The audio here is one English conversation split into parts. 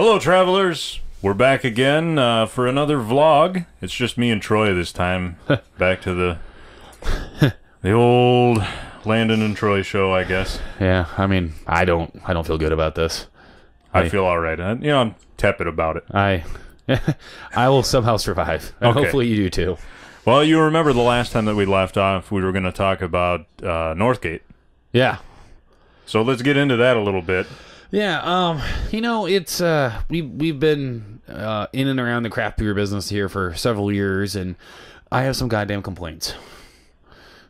Hello, travelers. We're back again for another vlog. It's just me and Troy this time. Back to the old Landon and Troy show, I guess. Yeah, I mean, I don't feel good about this. I feel all right. I'm tepid about it. I will somehow survive, and Okay. hopefully you do too. Well, you remember the last time that we left off, we were going to talk about Northgate. Yeah. So let's get into that a little bit. Yeah, it's we've been in and around the craft beer business here for several years, and I have some goddamn complaints.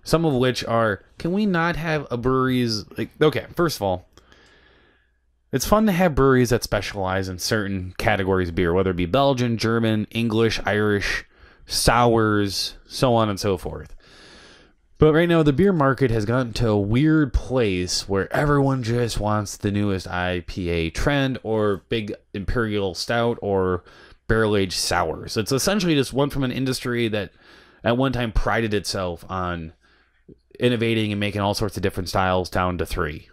Some of which are, can we not have a breweries like, okay, first of all, it's fun to have breweries that specialize in certain categories of beer, whether it be Belgian, German, English, Irish, sours, so on and so forth. But right now, the beer market has gotten to a weird place where everyone just wants the newest IPA trend or big imperial stout or barrel-aged sours. It's essentially just went from an industry that at one time prided itself on innovating and making all sorts of different styles down to three.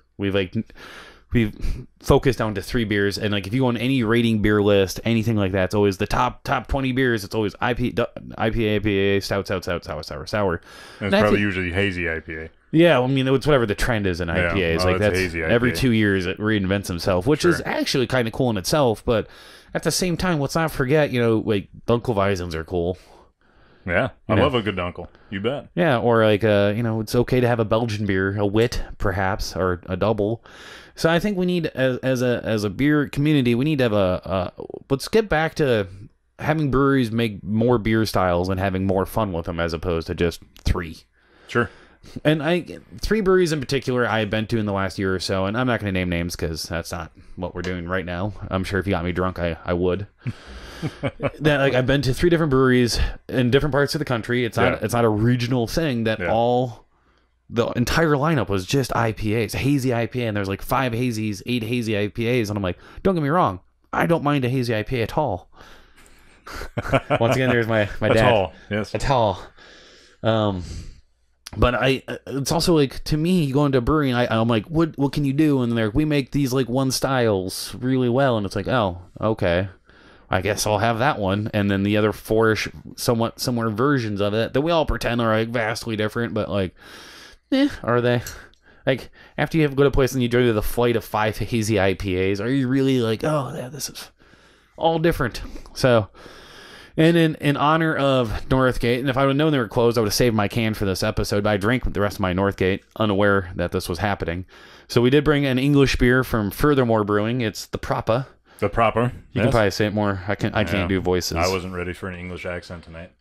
We've focused down to three beers, and like if you go on any rating beer list, anything like that, it's always the top 20 beers. It's always IPA, stout, sour. And it's probably usually hazy IPA. Yeah, I mean, it's whatever the trend is in IPAs. Well, like that's hazy IPA. Every 2 years it reinvents himself, which is actually kind of cool in itself. But at the same time, let's not forget, like Dunkelweisens are cool. Yeah, I love a good Dunkel. You bet. Yeah, or like it's okay to have a Belgian beer, a wit perhaps, or a double. So I think we need, as a beer community, we need to have let's get back to having breweries make more beer styles and having more fun with them as opposed to just three. Sure. And three breweries in particular I've been to in the last year or so, and I'm not going to name names because that's not what we're doing right now. I'm sure if you got me drunk, I would. That I've been to three different breweries in different parts of the country. It's not a regional thing that the entire lineup was just IPAs, hazy IPA, and there's like 5 hazies, 8 hazy IPAs, and I'm like, don't get me wrong, I don't mind a hazy IPA at all. Once again, there's my dad. At all, yes. At all. But it's also like, to me, you go into a brewery and I'm like, what can you do? And they're like, we make these like one styles really well, and it's like, oh, okay, I guess I'll have that one. And then the other 4-ish somewhat similar versions of it that we all pretend are like vastly different, but like, are they? Like, after you go to a place and you go to the flight of 5 hazy IPAs, are you really like, oh, yeah, this is all different? So, and in honor of Northgate, and if I would have known they were closed, I would have saved my can for this episode, but I drank the rest of my Northgate, unaware that this was happening. So we did bring an English beer from Furthermore Brewing. It's the Propa. The proper. You can probably say it more. I can't do voices. I wasn't ready for an English accent tonight.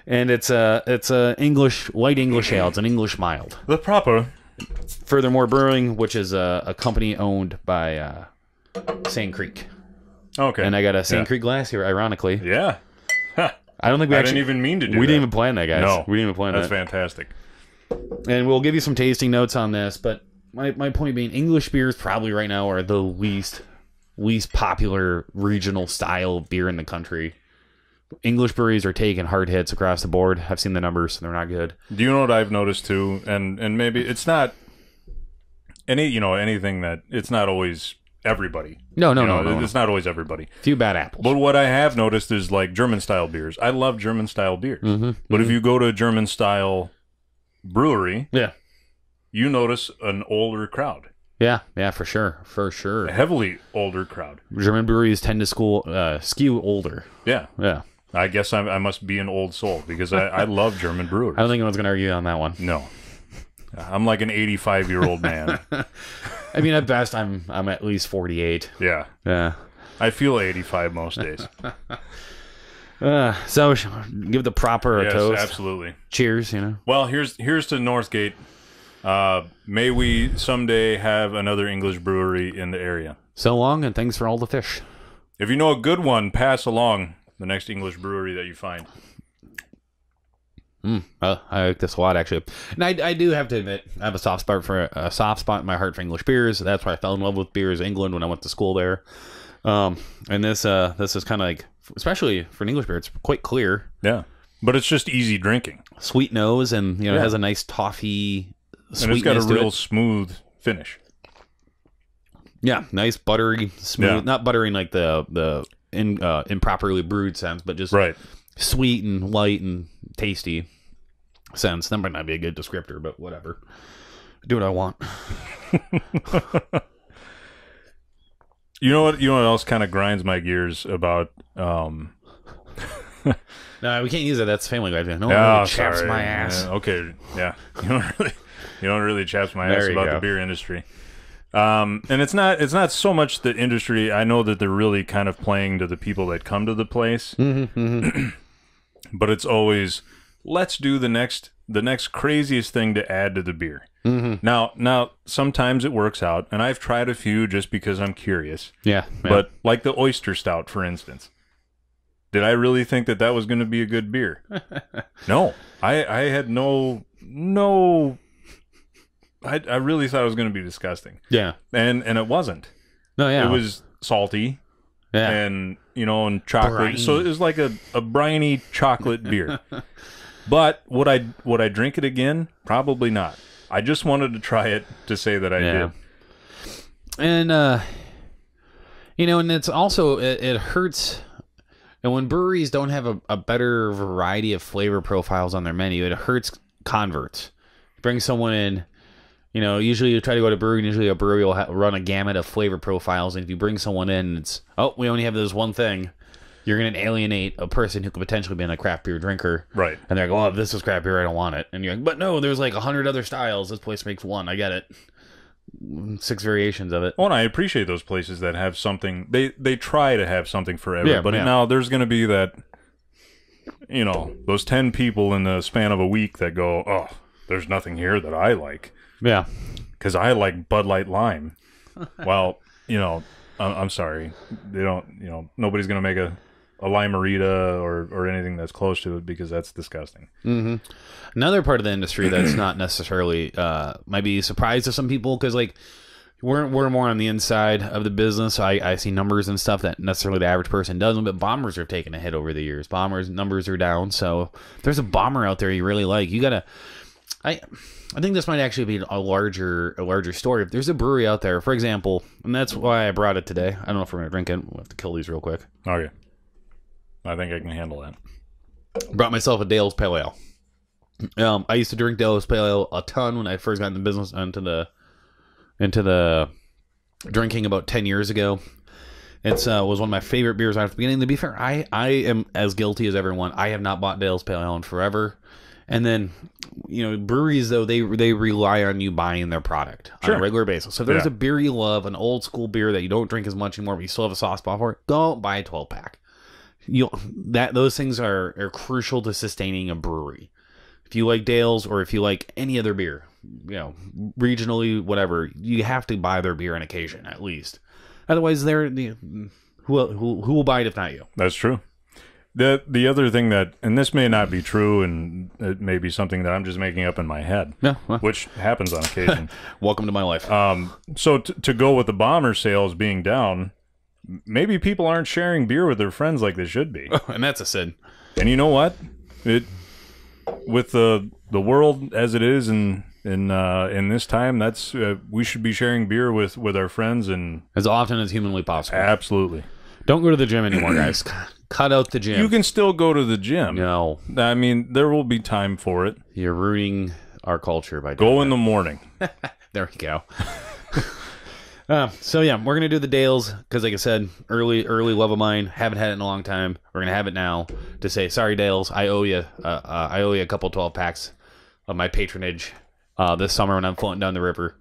And it's a English light English ale. It's an English mild. The proper. Furthermore Brewing, which is a company owned by Sand Creek. Okay. And I got a Sand Creek glass here, ironically. Yeah. I don't think we didn't even mean to do that. We didn't even plan that, guys. No. We didn't even plan That's that. fantastic. And we'll give you some tasting notes on this, but my point being, English beers probably right now are the least popular regional style of beer in the country. English breweries are taking hard hits across the board. I've seen the numbers. They're not good. Do you know what I've noticed too? And maybe it's not anything that it's not always everybody. No. It's not always everybody. Few bad apples. But what I have noticed is like German style beers. I love German style beers. But if you go to a German style brewery, you notice an older crowd. Yeah, for sure. A heavily older crowd. German breweries tend to skew older. Yeah. I guess I must be an old soul because I love German brewers. I don't think anyone's going to argue on that one. No. I'm like an 85-year-old man. I mean, at best, I'm at least 48. Yeah. I feel 85 most days. So give the proper toast. Absolutely. Cheers, Well, here's to Northgate. May we someday have another English brewery in the area. So long, and thanks for all the fish. If you know a good one, pass along the next English brewery that you find. I like this a lot, actually. And I do have to admit, I have a soft spot in my heart for English beers. That's why I fell in love with beers in England when I went to school there. And this is kind of like, especially for an English beer, it's quite clear. Yeah, but it's just easy drinking. Sweet nose, and it has a nice toffee sweetness. And it's got a real it. smooth finish. Yeah, nice buttery, smooth. Yeah. Not buttery in like the improperly brewed sense, but just Right. sweet and light and tasty sense. That might not be a good descriptor, but whatever. Do what I want. You know what else kind of grinds my gears about No, we can't use it. That's Family Guy. No one oh, really chaps sorry. my ass. Okay, yeah. You don't really chaps my ass There you about go. the beer industry. And it's not so much the industry. I know that they're really kind of playing to the people that come to the place. But it's always, let's do the next craziest thing to add to the beer. Now sometimes it works out, and I've tried a few just because I'm curious. Yeah. But like the oyster stout, for instance. Did I really think that was going to be a good beer? No. I had no I really thought it was going to be disgusting. Yeah. And it wasn't. No, yeah. It was salty. Yeah. And, and chocolate. Briny. So it was like a briny chocolate beer. But would I drink it again? Probably not. I just wanted to try it to say that I did. And, and it's also, it hurts. And when breweries don't have a better variety of flavor profiles on their menu, it hurts converts. Bring someone in, usually you try to go to a brewery, and usually a brewery will run a gamut of flavor profiles. And if you bring someone in, it's, we only have this one thing. You're going to alienate a person who could potentially be a craft beer drinker. Right. And they're like, if this is craft beer, I don't want it. And you're like, but no, there's like 100 other styles. This place makes one. I get it. 6 variations of it. Well, and I appreciate those places that have something. They try to have something for everybody. Now, there's going to be that, those 10 people in the span of a week that go, oh, there's nothing here that I like. Yeah. Because I like Bud Light Lime. Well, I'm sorry. They don't, nobody's going to make a limerita or anything that's close to it because that's disgusting. Another part of the industry that's not necessarily might be a surprise to some people because we're more on the inside of the business. I see numbers and stuff that necessarily the average person doesn't, but bombers have taken a hit over the years. Bombers numbers are down, so if there's a bomber out there you really like, you gotta. I think this might actually be a larger story. If there's a brewery out there, for example, and that's why I brought it today. I don't know if we're gonna drink it. We'll have to kill these real quick. Okay. I think I can handle that. Brought myself a Dale's Pale Ale. I used to drink Dale's Pale Ale a ton when I first got in the business into the drinking about 10 years ago. It's was one of my favorite beers right at the beginning. To be fair, I am as guilty as everyone. I have not bought Dale's Pale Ale in forever. And then, breweries, though, they rely on you buying their product on a regular basis. So if there's a beer you love, an old school beer that you don't drink as much anymore, but you still have a soft spot for it, don't buy a 12-pack. Those things are crucial to sustaining a brewery. If you like Dale's or if you like any other beer, regionally, whatever, you have to buy their beer on occasion at least. Otherwise, who will buy it if not you? That's true. The other thing that, and this may not be true, and it may be something that I'm just making up in my head, which happens on occasion. Welcome to my life. So to go with the bomber sales being down, maybe people aren't sharing beer with their friends like they should be. And that's a sin. And you know what? With the world as it is in this time, that's we should be sharing beer with our friends and as often as humanly possible. Absolutely. Don't go to the gym anymore, guys. Cut out the gym. You can still go to the gym. No. I mean, there will be time for it. You're ruining our culture by doing Go in the morning. There we go. So yeah, we're gonna do the Dales because, like I said, early love of mine. Haven't had it in a long time. We're gonna have it now to say sorry, Dales. I owe you. I owe you a couple 12-packs of my patronage this summer when I'm floating down the river.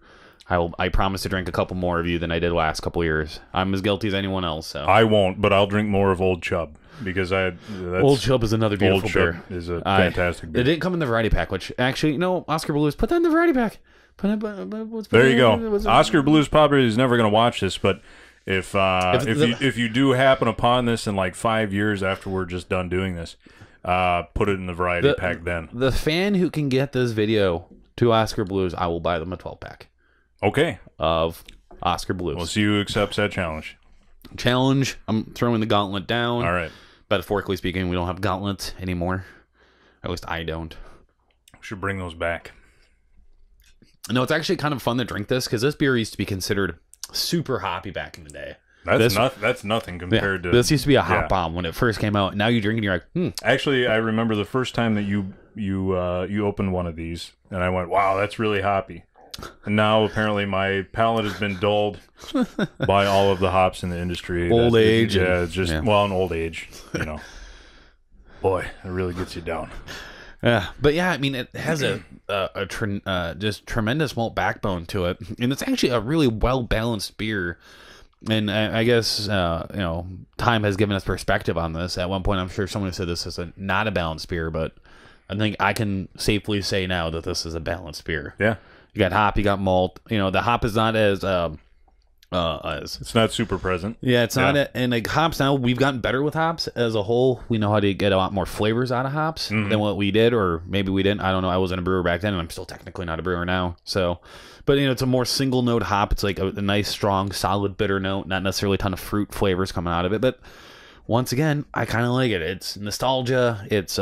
I promise to drink a couple more of you than I did last couple years. I'm as guilty as anyone else. So I won't, but I'll drink more of Old Chub because Old Chub is another beautiful Old beer. Chub is a fantastic beer. It didn't come in the variety pack, which actually, Oskar Blues, put that in the variety pack. There you go. Oskar Blues probably is never going to watch this, but if you do happen upon this in like 5 years after we're just done doing this, put it in the variety pack then. The fan who can get this video to Oskar Blues, I will buy them a 12-pack. Okay. Of Oskar Blues. We'll see who accepts that challenge. Challenge. I'm throwing the gauntlet down. All right. Metaphorically speaking, we don't have gauntlets anymore. At least I don't. We should bring those back. No, it's actually kind of fun to drink this because this beer used to be considered super hoppy back in the day. That's nothing compared to this used to be a hop bomb when it first came out. Now you drink and you're like, Actually, I remember the first time that you opened one of these, and I went, "Wow, that's really hoppy." And now apparently my palate has been dulled by all of the hops in the industry. Old age. Yeah, just an old age. You know, boy, it really gets you down. Yeah, but yeah, I mean, it has just tremendous malt backbone to it, and it's actually a really well balanced beer. And I guess time has given us perspective on this. At one point, I'm sure someone said this is not a balanced beer, but I think I can safely say now that this is a balanced beer. Yeah, you got hop, you got malt. The hop is not as it's not super present. Yeah, it's not. And like hops now, we've gotten better with hops as a whole. We know how to get a lot more flavors out of hops than what we did, or maybe we didn't. I don't know. I wasn't a brewer back then, and I'm still technically not a brewer now. So, but it's a more single note hop. It's like a nice, strong, solid bitter note. Not necessarily a ton of fruit flavors coming out of it, but once again, I kind of like it. It's nostalgia. It's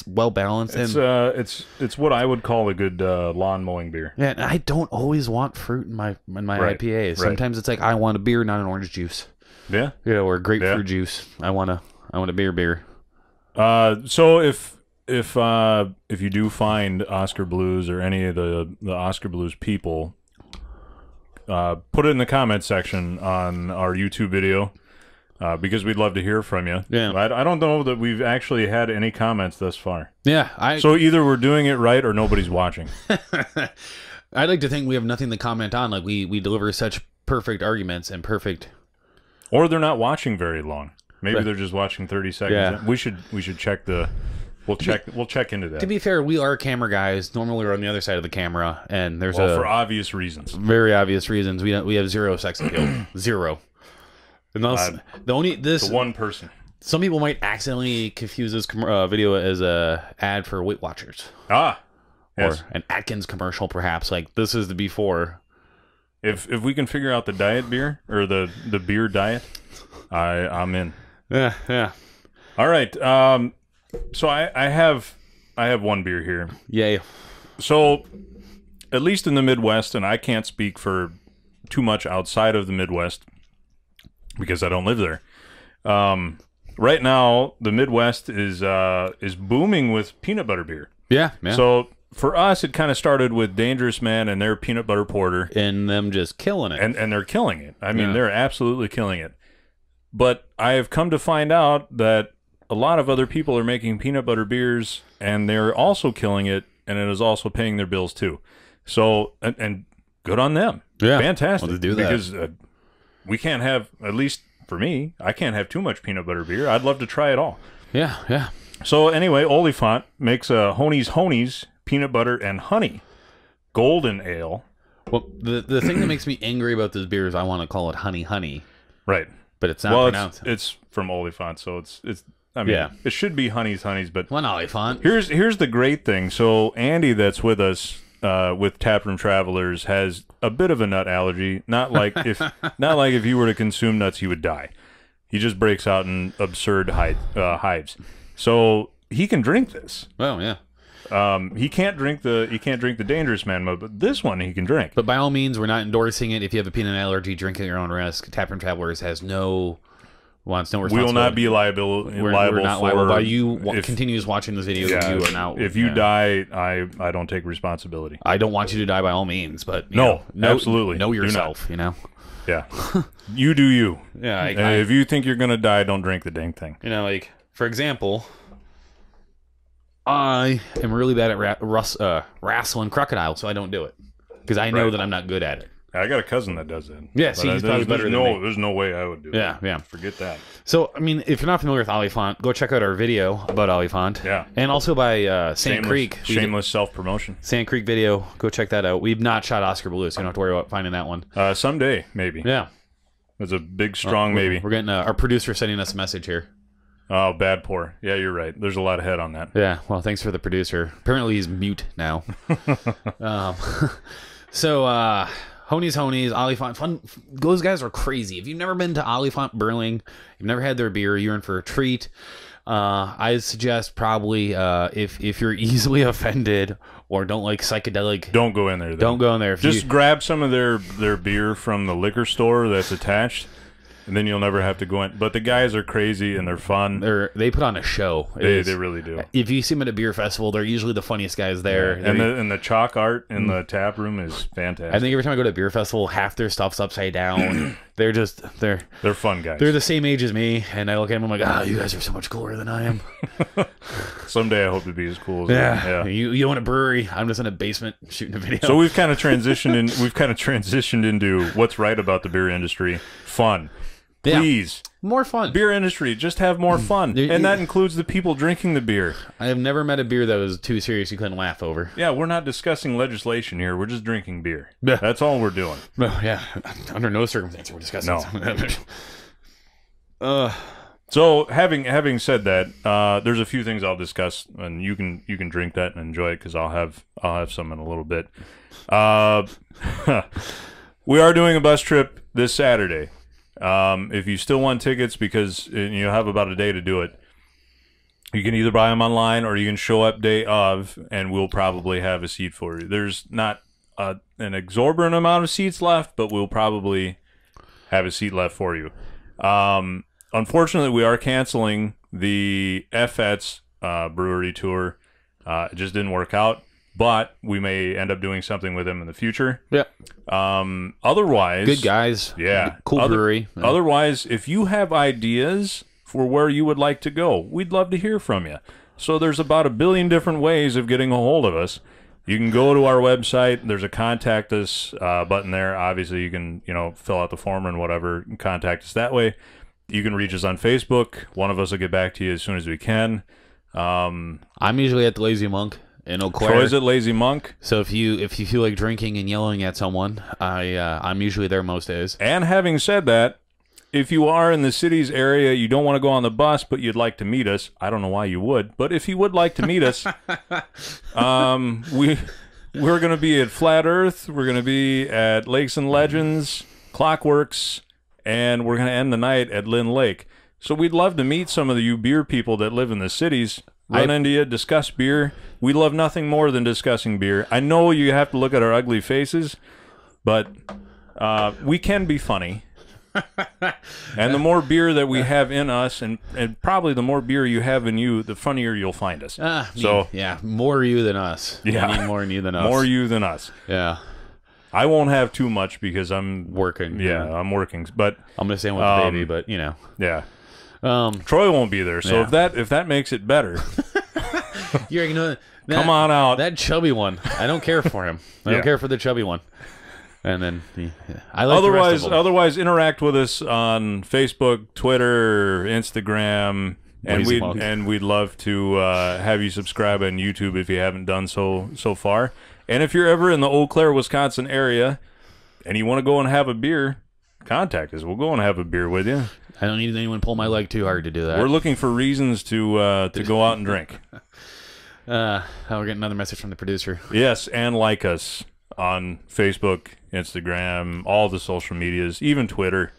well balanced. It's what I would call a good lawn mowing beer. Yeah, and I don't always want fruit in my IPAs. Sometimes it's like I want a beer, not an orange juice. Yeah, or grapefruit juice. I want a beer. So if you do find Oskar Blues or any of the Oskar Blues people, put it in the comment section on our YouTube video. Because we'd love to hear from you. Yeah. I don't know that we've actually had any comments thus far. Yeah. So either we're doing it right or nobody's watching. I'd like to think we have nothing to comment on. Like we deliver such perfect arguments and perfect. Or they're not watching very long. Maybe they're just watching 30 seconds. Yeah. We should check the. We'll check into that. To be fair, we are camera guys. Normally we're on the other side of the camera, and there's for obvious reasons. Very obvious reasons. We have zero sex appeal. Zero. And the one person. Some people might accidentally confuse this video as a ad for Weight Watchers. Yes. Or an Atkins commercial, perhaps. Like this is the before. If we can figure out the diet beer or the beer diet, I'm in. Yeah. All right. So I have one beer here. Yay. So at least in the Midwest, and I can't speak for too much outside of the Midwest, because I don't live there. Right now, the Midwest is booming with peanut butter beer. Yeah. So for us, it kind of started with Dangerous Man and their peanut butter porter, and them just killing it. And they're killing it. I mean, they're absolutely killing it. But I have come to find out that a lot of other people are making peanut butter beers, and they're also killing it, and it is also paying their bills too. So and good on them. Yeah, fantastic. Well, to do that. Because we can't have, at least for me, I can't have too much peanut butter beer. I'd love to try it all. Yeah. So anyway, Oliphant makes a Honey's peanut butter and honey golden ale. Well, the thing that makes me angry about this beer is I want to call it honey. Right. But it's not pronounced. It's from Oliphant, so it's I mean, it should be Honey's, but well, Oliphant. Here's the great thing. So Andy, that's with us with Taproom Travelers, has a bit of a nut allergy. Not like if you were to consume nuts, he would die. He just breaks out in absurd hives. So he can drink this. Oh yeah. He can't drink the Dangerous Man mode, but this one he can drink. But by all means, we're not endorsing it. If you have a peanut allergy, drink at your own risk. Taproom Travelers wants no responsibility. We will not be liable. We're not liable. By you continues watching this video, you are now. If you die, I don't take responsibility. I don't want you to die by all means, but absolutely know yourself. Yeah, you do you. Yeah, if you think you're gonna die, don't drink the dang thing. Like for example, I am really bad at wrestling crocodile, so I don't do it because I know that I'm not good at it. I got a cousin that does it. Yeah, see, he's probably better than me. There's no way I would do it. Yeah. Forget that. So, I mean, if you're not familiar with Oliphant, go check out our video about Oliphant. Yeah. And also by Sand Creek. Shameless self-promotion. Sand Creek video. Go check that out. We've not shot Oskar Blues, so you don't have to worry about finding that one. Someday, maybe. Yeah. It's a big, strong maybe. We're getting our producer sending us a message here. Oh, bad pour. Yeah, you're right. There's a lot of head on that. Yeah, well, thanks for the producer. Apparently he's mute now. Honey's, Oliphant. Fun. Those guys are crazy. If you've never been to Oliphant Brewing, you've never had their beer, you're in for a treat. I suggest probably if you're easily offended or don't like psychedelic, Don't go in there. Then. don't go in there. Just grab some of their beer from the liquor store that's attached, and then you'll never have to go in. But the guys are crazy and they're fun. They put on a show. They really do. If you see them at a beer festival, they're usually the funniest guys there. Yeah. And the chalk art in the tap room is fantastic. I think every time I go to a beer festival, half their stuff's upside down. they're fun guys. They're the same age as me, and I look at them, I'm like, you guys are so much cooler than I am. Someday I hope to be as cool as yeah. them. Yeah. You own a brewery. I'm just in a basement shooting a video. So we've kind of transitioned into what's right about the beer industry. Fun. Yeah. Please. More fun. Beer industry, just have more fun. And that includes the people drinking the beer. I have never met a beer that was too serious you couldn't laugh over. Yeah, we're not discussing legislation here. We're just drinking beer. Yeah. That's all we're doing. No, yeah. Under no circumstance we're discussing No. So having said that, there's a few things I'll discuss, and you can drink that and enjoy it because I'll have some in a little bit. We are doing a bus trip this Saturday. If you still want tickets, because you have about a day to do it, you can either buy them online or you can show up day of, and we'll probably have a seat for you. There's not an exorbitant amount of seats left, but we'll probably have a seat left for you. Unfortunately, we are canceling the FET's brewery tour. It just didn't work out. But we may end up doing something with them in the future. Yeah. Otherwise, good guys. Yeah. Cool brewery. Yeah. Otherwise, if you have ideas for where you would like to go, we'd love to hear from you. So there's about 1 billion different ways of getting a hold of us. You can go to our website. There's a contact us button there. Obviously, you can fill out the form and whatever, and contact us that way. You can reach us on Facebook. One of us will get back to you as soon as we can. I'm usually at the Lazy Monk in Eau Claire. Troy's at Lazy Monk. So if you feel like drinking and yelling at someone, I'm usually there most days. And having said that, if you are in the city's area, you don't want to go on the bus, but you'd like to meet us. I don't know why you would, but if you would like to meet us, we're going to be at Flat Earth. We're going to be at Lakes and Legends, Clockworks, and we're going to end the night at Lynn Lake. So we'd love to meet some of you beer people that live in the cities. Run into you, discuss beer. We love nothing more than discussing beer. I know you have to look at our ugly faces, but we can be funny. And the more beer that we have in us, and probably the more beer you have in you, the funnier you'll find us. Yeah, more you than us. Yeah, I mean, more you than us. More you than us. Yeah. I won't have too much because I'm working. Yeah, I'm working. But I'm gonna stay with the baby. But yeah. Troy won't be there, so if that makes it better, you're come on out. That chubby one, I don't care for him. I don't care for the chubby one. And then I like otherwise interact with us on Facebook, Twitter, Instagram, and we'd love to have you subscribe on YouTube if you haven't done so far. And if you're ever in the Eau Claire, Wisconsin area, and you want to go and have a beer, contact us. We'll go and have a beer with you. I don't need anyone pull my leg too hard to do that. We're looking for reasons to go out and drink. We're getting another message from the producer. Yes, and like us on Facebook, Instagram, all the social medias, even Twitter.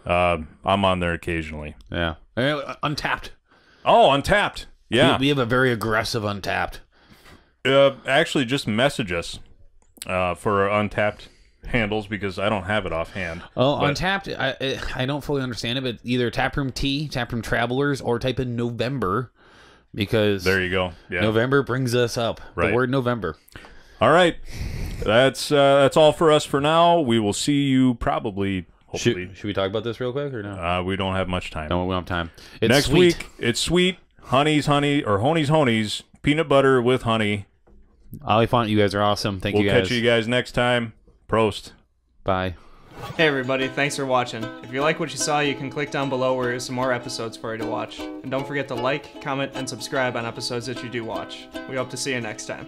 I'm on there occasionally. Yeah. Untapped. Oh, Untapped. Yeah. We have a very aggressive Untapped. Actually, just message us for our Untapped handles because I don't have it offhand. Oh, Untapped, I don't fully understand it, but either Taproom Tea, Taproom Travelers, or type in November because there you go. Yeah. November brings us up. Right. The word November. All right. That's all for us for now. We will see you probably. Hopefully. Should we talk about this real quick or no? We don't have much time. No, we don't have time. Next week, it's sweet. Honey's honey or Honey's peanut butter with honey. Oliphant, you guys are awesome. Thank you guys. We'll catch you guys next time. Prost. Bye. Hey everybody, thanks for watching. If you like what you saw, you can click down below where there's some more episodes for you to watch. And don't forget to like, comment, and subscribe on episodes that you do watch. We hope to see you next time.